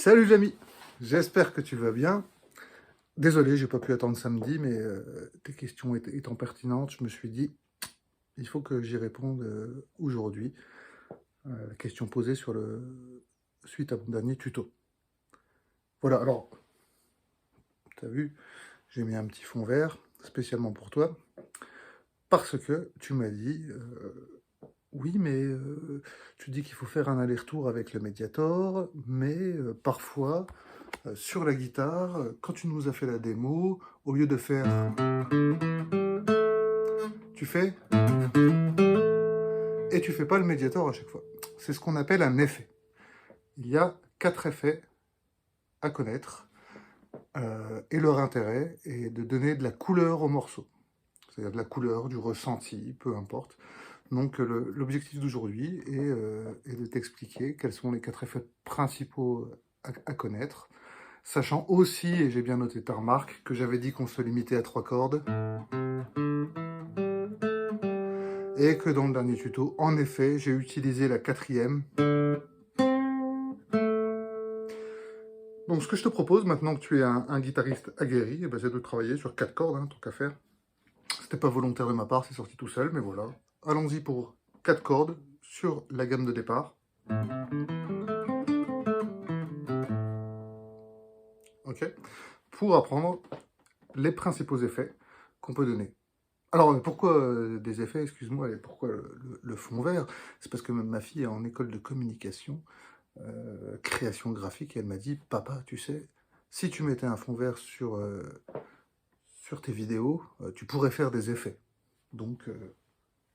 Salut l'ami, j'espère que tu vas bien. Désolé, j'ai pas pu attendre samedi, mais tes questions étant pertinentes, je me suis dit, il faut que j'y réponde aujourd'hui. La question posée suite à mon dernier tuto. Voilà, alors, tu as vu, j'ai mis un petit fond vert, spécialement pour toi, parce que tu m'as dit, oui, mais tu dis qu'il faut faire un aller-retour avec le Mediator, mais parfois, sur la guitare, quand tu nous as fait la démo, au lieu de faire, tu fais, et tu fais pas le Mediator à chaque fois. C'est ce qu'on appelle un effet. Il y a 4 effets à connaître, et leur intérêt est de donner de la couleur au morceau. C'est-à-dire de la couleur, du ressenti, peu importe. Donc l'objectif d'aujourd'hui est de t'expliquer quels sont les 4 effets principaux à connaître, sachant aussi, et j'ai bien noté ta remarque, que j'avais dit qu'on se limitait à 3 cordes, et que dans le dernier tuto, en effet, j'ai utilisé la 4e. Donc ce que je te propose, maintenant que tu es un guitariste aguerri, c'est de travailler sur 4 cordes, tant qu'à faire. C'était pas volontaire de ma part, c'est sorti tout seul, mais voilà. Allons-y pour 4 cordes sur la gamme de départ. Ok. Pour apprendre les principaux effets qu'on peut donner. Alors, pourquoi des effets, excuse-moi, et pourquoi le fond vert? C'est parce que ma fille est en école de communication, création graphique, et elle m'a dit, papa, tu sais, si tu mettais un fond vert sur tes vidéos, tu pourrais faire des effets. Donc,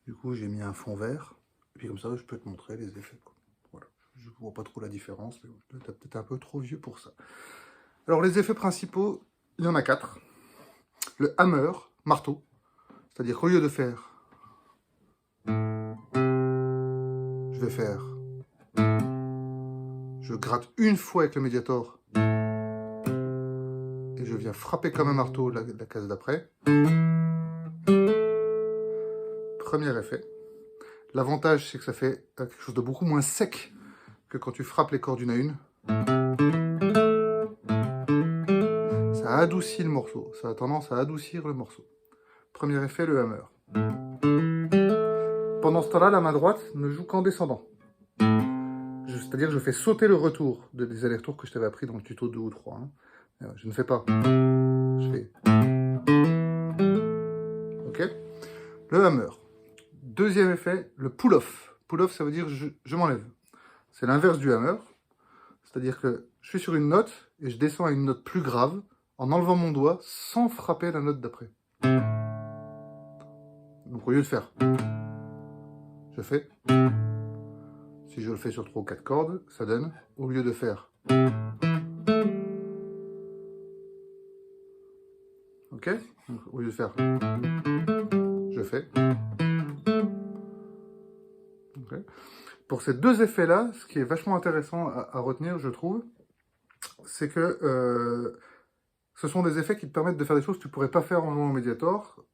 du coup, j'ai mis un fond vert, et puis comme ça, je peux te montrer les effets, quoi. Voilà. Je ne vois pas trop la différence, mais tu es peut-être un peu trop vieux pour ça. Alors, les effets principaux, il y en a 4. Le hammer, marteau, c'est-à-dire qu'au lieu de faire, je vais faire, je gratte une fois avec le Mediator, et je viens frapper comme un marteau la case d'après. Premier effet. L'avantage, c'est que ça fait quelque chose de beaucoup moins sec que quand tu frappes les cordes une à une. Ça adoucit le morceau, ça a tendance à adoucir le morceau. Premier effet, le hammer. Pendant ce temps-là, la main droite ne joue qu'en descendant. C'est-à-dire que je fais sauter le retour des allers-retours que je t'avais appris dans le tuto 2 ou 3. Je ne fais pas. Je fais. Ok. Le hammer. Deuxième effet, le pull-off. Pull-off, ça veut dire je m'enlève. C'est l'inverse du hammer. C'est-à-dire que je suis sur une note et je descends à une note plus grave en enlevant mon doigt sans frapper la note d'après. Donc au lieu de faire, je fais. Si je le fais sur 3 ou 4 cordes, ça donne, au lieu de faire. Ok. Donc, au lieu de faire, je fais. Okay. Pour ces deux effets-là, ce qui est vachement intéressant à retenir, je trouve, c'est que ce sont des effets qui te permettent de faire des choses que tu ne pourrais pas faire en jouant au Mediator,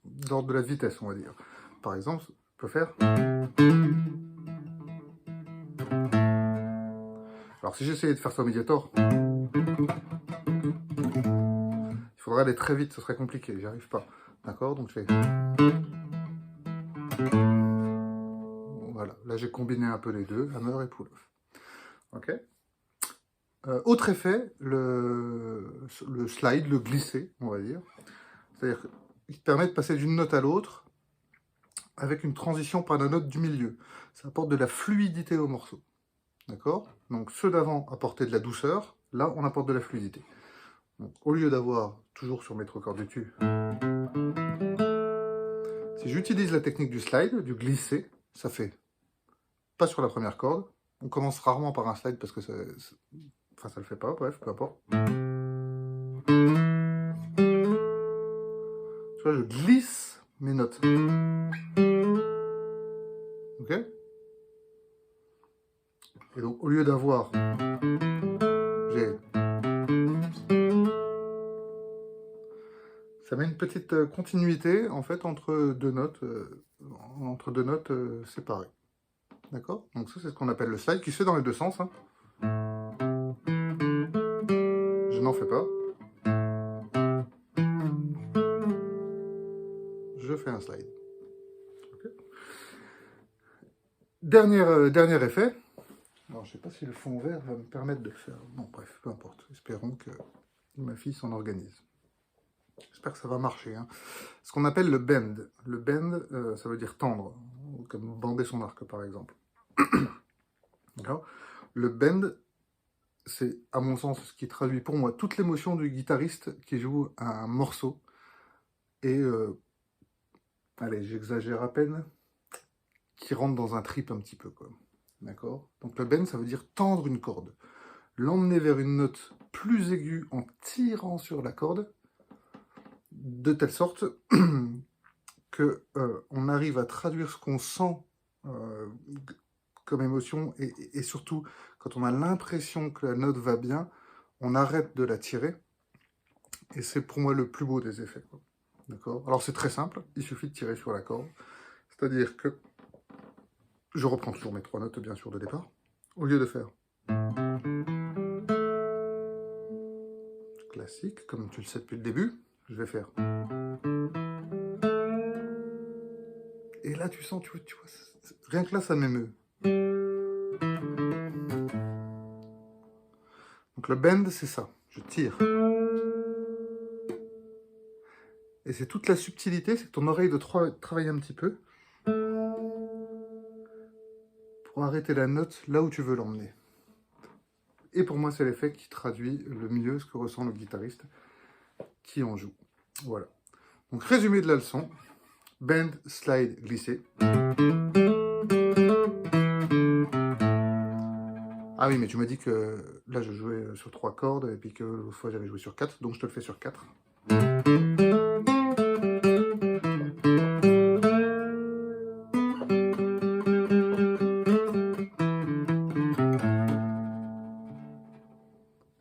d'ordre de la vitesse, on va dire. Par exemple, tu peux faire... Alors si j'essayais de faire ça au Mediator, il faudrait aller très vite, ce serait compliqué, j'y arrive pas. D'accord? Donc je fais... Voilà, là j'ai combiné un peu les deux, hammer et pull-off. Ok? Autre effet, le slide, le glisser, on va dire. C'est-à-dire qu'il te permet de passer d'une note à l'autre avec une transition par la note du milieu. Ça apporte de la fluidité au morceau. D'accord? Donc ceux d'avant apportaient de la douceur, là on apporte de la fluidité. Donc, au lieu d'avoir toujours sur mes 3 cordes de tu, si j'utilise la technique du slide, du glisser, ça fait pas sur la première corde. On commence rarement par un slide parce que ça le fait pas, bref, peu importe. Tu vois, je glisse mes notes. Ok? Et donc, au lieu d'avoir, j'ai... Ça met une petite continuité, en fait, entre deux notes séparées. D'accord? Donc ça, c'est ce qu'on appelle le slide, qui se fait dans les deux sens. je n'en fais pas. Je fais un slide. Okay. Dernier effet. Alors, je ne sais pas si le fond vert va me permettre de le faire. Bon, bref, peu importe. Espérons que ma fille s'en organise. J'espère que ça va marcher. Hein. Ce qu'on appelle le bend. Le bend, ça veut dire tendre, comme bander son arc, par exemple. D'accord. Le bend, c'est, à mon sens, ce qui traduit pour moi toute l'émotion du guitariste qui joue un morceau. Et, allez, j'exagère à peine, qui rentre dans un trip un petit peu, quoi. D'accord. Donc le bend, ça veut dire tendre une corde. L'emmener vers une note plus aiguë en tirant sur la corde, de telle sorte que on arrive à traduire ce qu'on sent comme émotion, et surtout, quand on a l'impression que la note va bien, on arrête de la tirer, et c'est pour moi le plus beau des effets. D'accord. Alors c'est très simple, il suffit de tirer sur la corde, c'est-à-dire que je reprends toujours mes 3 notes, bien sûr, de départ, au lieu de faire classique, comme tu le sais depuis le début, je vais faire. Et là, tu sens, tu vois rien que là, ça m'émeut. Donc le bend, c'est ça, je tire. Et c'est toute la subtilité, c'est que ton oreille doit travailler un petit peu pour arrêter la note là où tu veux l'emmener. Et pour moi, c'est l'effet qui traduit le mieux ce que ressent le guitariste qui en joue. Voilà. Donc résumé de la leçon, bend, slide, glisser. Ah oui, mais tu m'as dit que là, je jouais sur 3 cordes, et puis que l'autre fois, j'avais joué sur 4, donc je te le fais sur 4.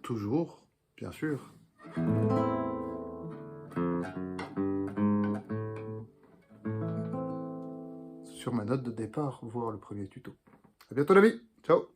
Toujours, bien sûr. Sur ma note de départ, voir le premier tuto. À bientôt l'ami, ciao.